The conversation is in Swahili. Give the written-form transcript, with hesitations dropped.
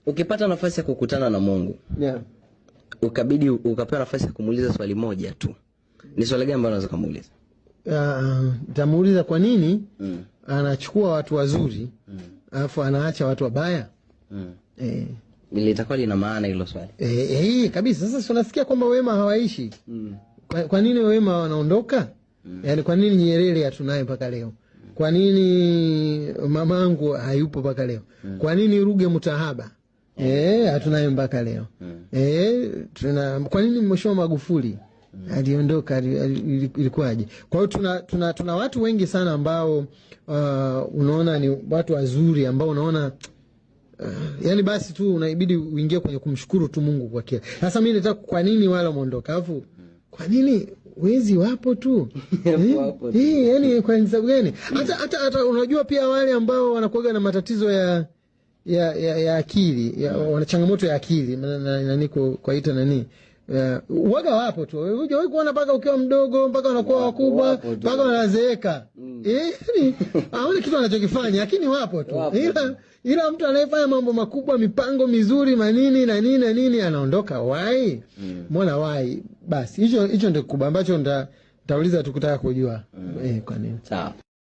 Ukipata nafasi ya kukutana na Mungu, ukapewa nafasi ya kumuuliza swali moja tu, ni swali gani ambalo unaweza kumuuliza? Nitamuuliza kwa nini anachukua watu wazuri alafu anaacha watu wabaya? Litakuwa lina maana hilo swali. Kabisa. Sasa tunasikia kwamba wema hawaishi. Kwa nini wema wanaondoka? Yaani kwa nini Nyerere hatunaye mpaka leo? Kwa nini mamangu hayupo mpaka leo? Kwa nini Ruge Mutahaba hatunaye mpaka leo? Kwa nini Mheshimiwa Magufuli aliondoka, ilikuwaje? Kwa hiyo tuna watu wengi sana ambao unaona ni watu wazuri ambao unaona yani basi tu unaibidi uingie kwenye kumshukuru tu Mungu kwa kile. Sasa mimi nataka kwa nini wale wameondoka? Alafu kwa nini wezi wapo tu? Yani kwa sababu gani? Hata unajua pia wale ambao wanakuwa na matatizo ya akili, wana changamoto ya akili na niko kwa ita nani? Waga wapo tu. Wewe kuona mpaka ukiwa mdogo mpaka wanakuwa wakubwa mpaka wanazeeka. Yani hawana kitu anachokifanya, lakini wapo tu. Ila mtu anayefanya mambo makubwa, mipango mizuri, manini na nini na nini, anaondoka. Why? Mbona why? Basi hicho ndio kubwa ambacho nitauliza tukutaka kujua. Kwa nini? Sawa.